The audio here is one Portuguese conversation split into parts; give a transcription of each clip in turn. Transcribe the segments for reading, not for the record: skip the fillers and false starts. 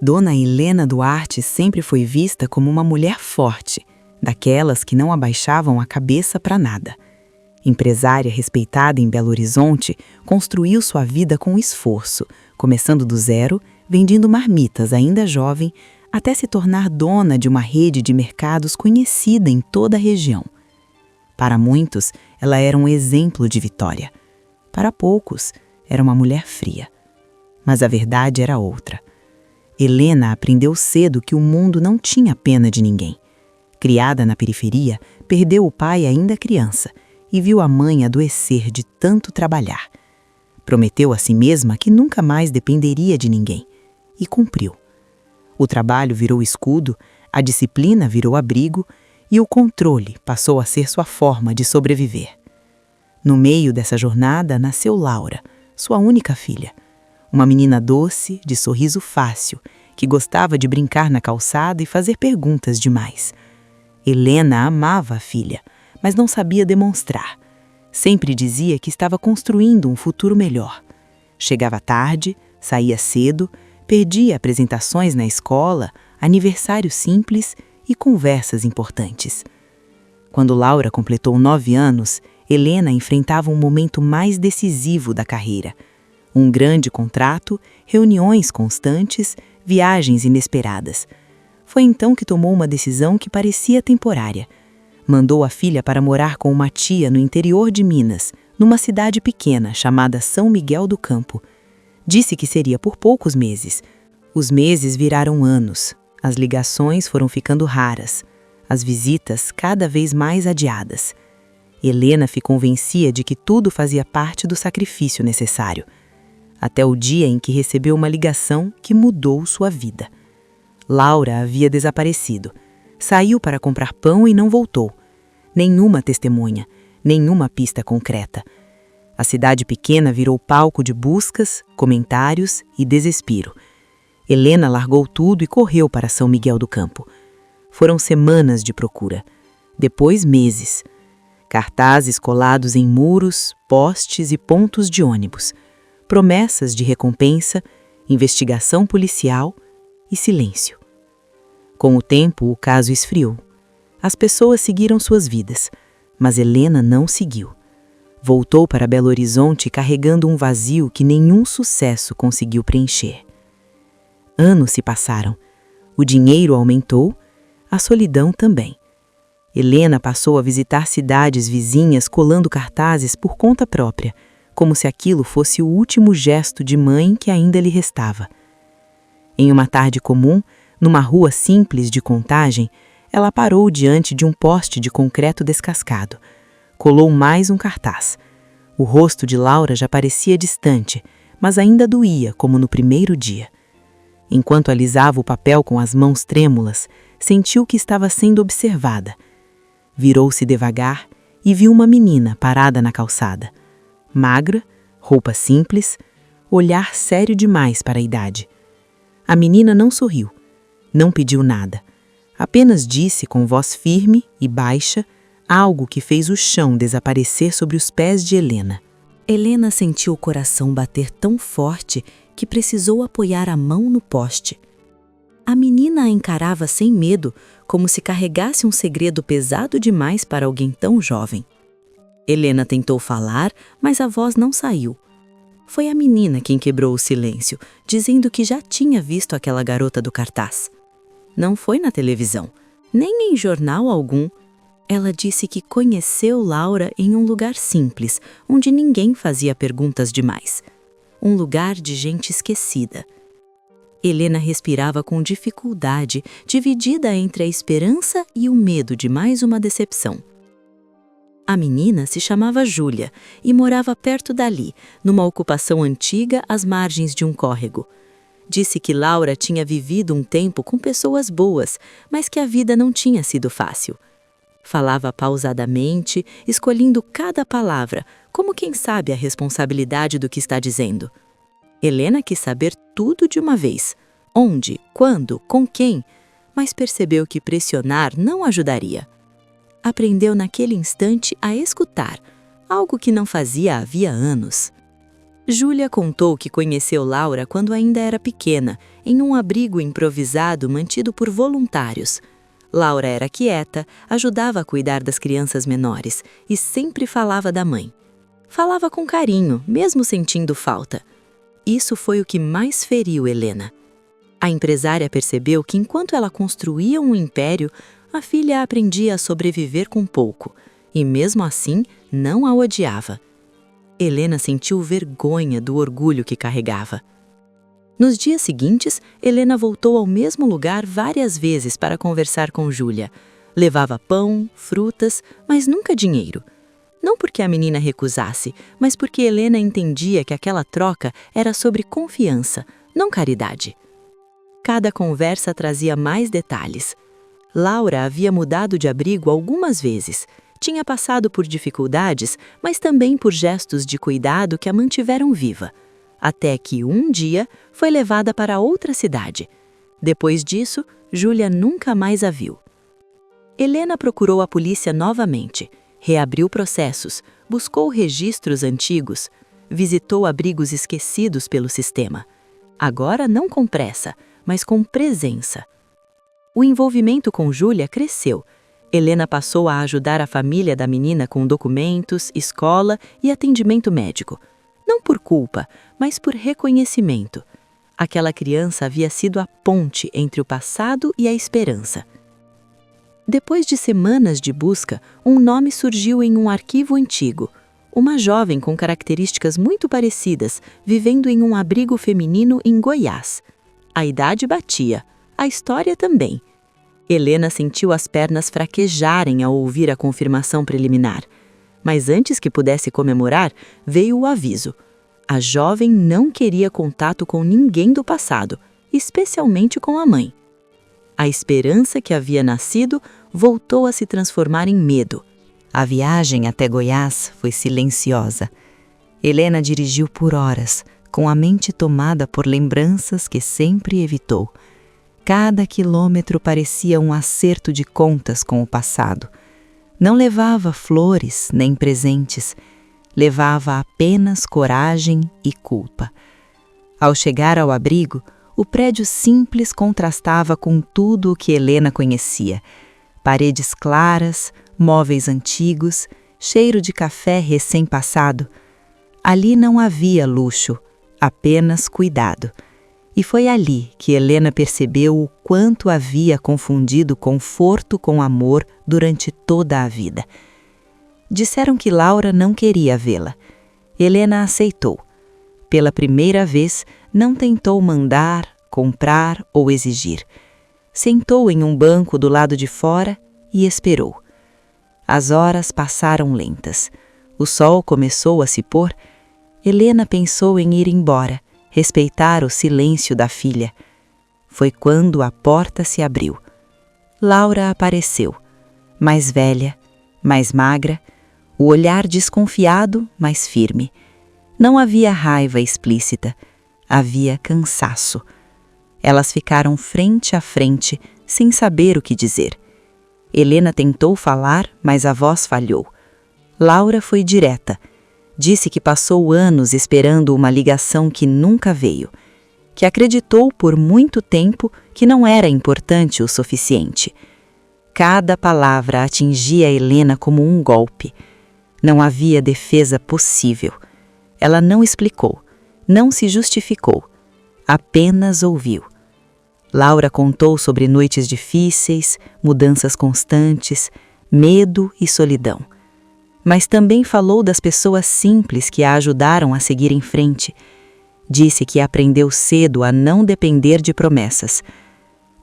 Dona Helena Duarte sempre foi vista como uma mulher forte, daquelas que não abaixavam a cabeça para nada. Empresária respeitada em Belo Horizonte, construiu sua vida com esforço, começando do zero, vendendo marmitas ainda jovem, até se tornar dona de uma rede de mercados conhecida em toda a região. Para muitos, ela era um exemplo de vitória. Para poucos, era uma mulher fria. Mas a verdade era outra. Helena aprendeu cedo que o mundo não tinha pena de ninguém. Criada na periferia, perdeu o pai ainda criança e viu a mãe adoecer de tanto trabalhar. Prometeu a si mesma que nunca mais dependeria de ninguém, e cumpriu. O trabalho virou escudo, a disciplina virou abrigo e o controle passou a ser sua forma de sobreviver. No meio dessa jornada nasceu Laura, sua única filha. Uma menina doce, de sorriso fácil, que gostava de brincar na calçada e fazer perguntas demais. Helena amava a filha, mas não sabia demonstrar. Sempre dizia que estava construindo um futuro melhor. Chegava tarde, saía cedo, perdia apresentações na escola, aniversários simples e conversas importantes. Quando Laura completou 9 anos, Helena enfrentava um momento mais decisivo da carreira. Um grande contrato, reuniões constantes, viagens inesperadas. Foi então que tomou uma decisão que parecia temporária. Mandou a filha para morar com uma tia no interior de Minas, numa cidade pequena chamada São Miguel do Campo. Disse que seria por poucos meses. Os meses viraram anos. As ligações foram ficando raras. As visitas cada vez mais adiadas. Helena se convencia de que tudo fazia parte do sacrifício necessário. Até o dia em que recebeu uma ligação que mudou sua vida. Laura havia desaparecido. Saiu para comprar pão e não voltou. Nenhuma testemunha, nenhuma pista concreta. A cidade pequena virou palco de buscas, comentários e desespero. Helena largou tudo e correu para São Miguel do Campo. Foram semanas de procura. Depois, meses. Cartazes colados em muros, postes e pontos de ônibus. Promessas de recompensa, investigação policial e silêncio. Com o tempo, o caso esfriou. As pessoas seguiram suas vidas, mas Helena não seguiu. Voltou para Belo Horizonte carregando um vazio que nenhum sucesso conseguiu preencher. Anos se passaram. O dinheiro aumentou, a solidão também. Helena passou a visitar cidades vizinhas colando cartazes por conta própria, como se aquilo fosse o último gesto de mãe que ainda lhe restava. Em uma tarde comum, numa rua simples de Contagem, ela parou diante de um poste de concreto descascado. Colou mais um cartaz. O rosto de Laura já parecia distante, mas ainda doía como no primeiro dia. Enquanto alisava o papel com as mãos trêmulas, sentiu que estava sendo observada. Virou-se devagar e viu uma menina parada na calçada. Magra, roupa simples, olhar sério demais para a idade. A menina não sorriu, não pediu nada. Apenas disse com voz firme e baixa algo que fez o chão desaparecer sobre os pés de Helena. Helena sentiu o coração bater tão forte que precisou apoiar a mão no poste. A menina a encarava sem medo, como se carregasse um segredo pesado demais para alguém tão jovem. Helena tentou falar, mas a voz não saiu. Foi a menina quem quebrou o silêncio, dizendo que já tinha visto aquela garota do cartaz. Não foi na televisão, nem em jornal algum. Ela disse que conheceu Laura em um lugar simples, onde ninguém fazia perguntas demais. Um lugar de gente esquecida. Helena respirava com dificuldade, dividida entre a esperança e o medo de mais uma decepção. A menina se chamava Júlia e morava perto dali, numa ocupação antiga às margens de um córrego. Disse que Laura tinha vivido um tempo com pessoas boas, mas que a vida não tinha sido fácil. Falava pausadamente, escolhendo cada palavra, como quem sabe a responsabilidade do que está dizendo. Helena quis saber tudo de uma vez. Onde, quando, com quem, mas percebeu que pressionar não ajudaria. Aprendeu naquele instante a escutar, algo que não fazia havia anos. Júlia contou que conheceu Laura quando ainda era pequena, em um abrigo improvisado mantido por voluntários. Laura era quieta, ajudava a cuidar das crianças menores e sempre falava da mãe. Falava com carinho, mesmo sentindo falta. Isso foi o que mais feriu Helena. A empresária percebeu que enquanto ela construía um império, a filha aprendia a sobreviver com pouco, e mesmo assim não a odiava. Helena sentiu vergonha do orgulho que carregava. Nos dias seguintes, Helena voltou ao mesmo lugar várias vezes para conversar com Júlia. Levava pão, frutas, mas nunca dinheiro. Não porque a menina recusasse, mas porque Helena entendia que aquela troca era sobre confiança, não caridade. Cada conversa trazia mais detalhes. Laura havia mudado de abrigo algumas vezes. Tinha passado por dificuldades, mas também por gestos de cuidado que a mantiveram viva. Até que um dia foi levada para outra cidade. Depois disso, Júlia nunca mais a viu. Helena procurou a polícia novamente, reabriu processos, buscou registros antigos, visitou abrigos esquecidos pelo sistema. Agora não com pressa, mas com presença. O envolvimento com Júlia cresceu. Helena passou a ajudar a família da menina com documentos, escola e atendimento médico. Não por culpa, mas por reconhecimento. Aquela criança havia sido a ponte entre o passado e a esperança. Depois de semanas de busca, um nome surgiu em um arquivo antigo. Uma jovem com características muito parecidas, vivendo em um abrigo feminino em Goiás. A idade batia, a história também. Helena sentiu as pernas fraquejarem ao ouvir a confirmação preliminar. Mas antes que pudesse comemorar, veio o aviso. A jovem não queria contato com ninguém do passado, especialmente com a mãe. A esperança que havia nascido voltou a se transformar em medo. A viagem até Goiás foi silenciosa. Helena dirigiu por horas, com a mente tomada por lembranças que sempre evitou. Cada quilômetro parecia um acerto de contas com o passado. Não levava flores nem presentes, levava apenas coragem e culpa. Ao chegar ao abrigo, o prédio simples contrastava com tudo o que Helena conhecia. Paredes claras, móveis antigos, cheiro de café recém-passado. Ali não havia luxo, apenas cuidado. E foi ali que Helena percebeu o quanto havia confundido conforto com amor durante toda a vida. Disseram que Laura não queria vê-la. Helena aceitou. Pela primeira vez, não tentou mandar, comprar ou exigir. Sentou em um banco do lado de fora e esperou. As horas passaram lentas. O sol começou a se pôr. Helena pensou em ir embora, respeitar o silêncio da filha. Foi quando a porta se abriu. Laura apareceu, mais velha, mais magra, o olhar desconfiado, mas firme. Não havia raiva explícita, havia cansaço. Elas ficaram frente a frente, sem saber o que dizer. Helena tentou falar, mas a voz falhou. Laura foi direta. Disse que passou anos esperando uma ligação que nunca veio, que acreditou por muito tempo que não era importante o suficiente. Cada palavra atingia Helena como um golpe. Não havia defesa possível. Ela não explicou, não se justificou, apenas ouviu. Laura contou sobre noites difíceis, mudanças constantes, medo e solidão. Mas também falou das pessoas simples que a ajudaram a seguir em frente. Disse que aprendeu cedo a não depender de promessas.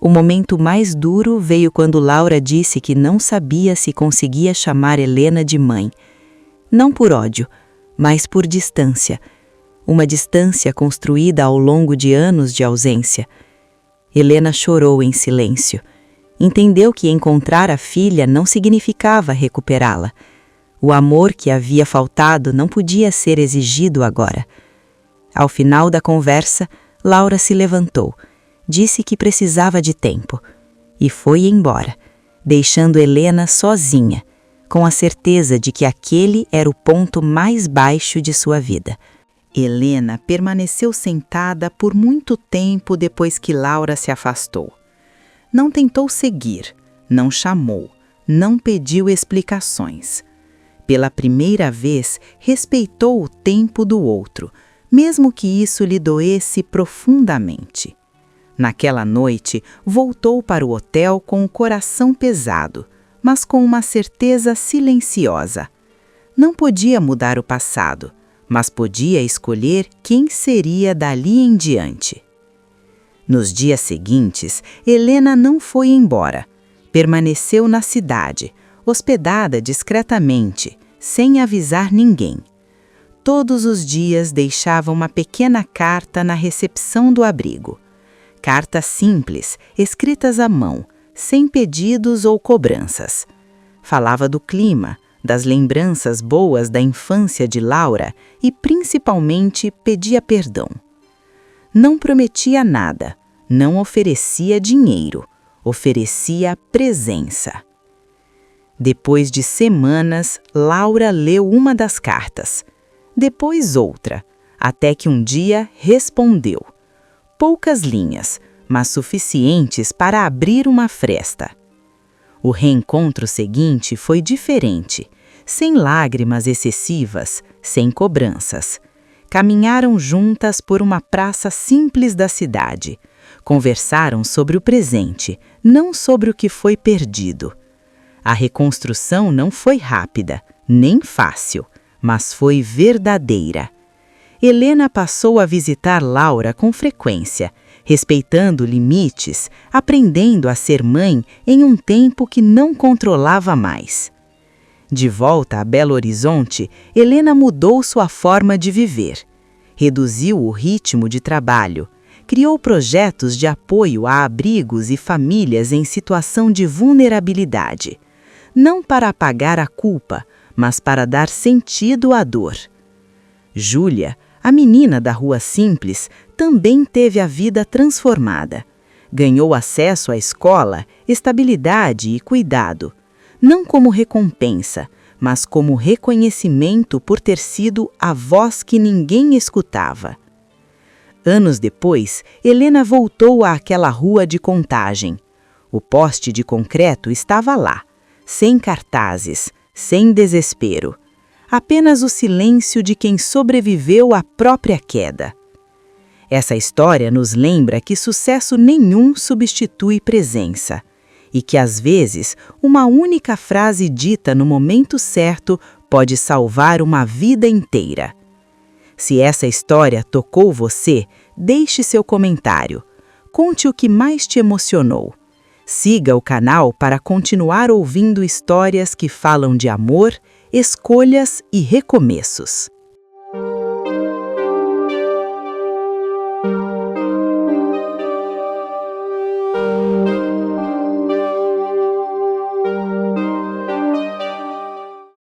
O momento mais duro veio quando Laura disse que não sabia se conseguia chamar Helena de mãe. Não por ódio, mas por distância. Uma distância construída ao longo de anos de ausência. Helena chorou em silêncio. Entendeu que encontrar a filha não significava recuperá-la. O amor que havia faltado não podia ser exigido agora. Ao final da conversa, Laura se levantou, disse que precisava de tempo e foi embora, deixando Helena sozinha, com a certeza de que aquele era o ponto mais baixo de sua vida. Helena permaneceu sentada por muito tempo depois que Laura se afastou. Não tentou seguir, não chamou, não pediu explicações. Pela primeira vez, respeitou o tempo do outro, mesmo que isso lhe doesse profundamente. Naquela noite, voltou para o hotel com o coração pesado, mas com uma certeza silenciosa. Não podia mudar o passado, mas podia escolher quem seria dali em diante. Nos dias seguintes, Helena não foi embora. Permaneceu na cidade, hospedada discretamente, sem avisar ninguém. Todos os dias deixava uma pequena carta na recepção do abrigo. Cartas simples, escritas à mão, sem pedidos ou cobranças. Falava do clima, das lembranças boas da infância de Laura e, principalmente, pedia perdão. Não prometia nada, não oferecia dinheiro, oferecia presença. Depois de semanas, Laura leu uma das cartas, depois outra, até que um dia respondeu. Poucas linhas, mas suficientes para abrir uma fresta. O reencontro seguinte foi diferente, sem lágrimas excessivas, sem cobranças. Caminharam juntas por uma praça simples da cidade. Conversaram sobre o presente, não sobre o que foi perdido. A reconstrução não foi rápida, nem fácil, mas foi verdadeira. Helena passou a visitar Laura com frequência, respeitando limites, aprendendo a ser mãe em um tempo que não controlava mais. De volta a Belo Horizonte, Helena mudou sua forma de viver. Reduziu o ritmo de trabalho, criou projetos de apoio a abrigos e famílias em situação de vulnerabilidade, não para apagar a culpa, mas para dar sentido à dor. Júlia, a menina da Rua Simples, também teve a vida transformada. Ganhou acesso à escola, estabilidade e cuidado, não como recompensa, mas como reconhecimento por ter sido a voz que ninguém escutava. Anos depois, Helena voltou àquela rua de Contagem. O poste de concreto estava lá, sem cartazes, sem desespero. Apenas o silêncio de quem sobreviveu à própria queda. Essa história nos lembra que sucesso nenhum substitui presença, e que às vezes uma única frase dita no momento certo pode salvar uma vida inteira. Se essa história tocou você, deixe seu comentário. Conte o que mais te emocionou. Siga o canal para continuar ouvindo histórias que falam de amor, escolhas e recomeços.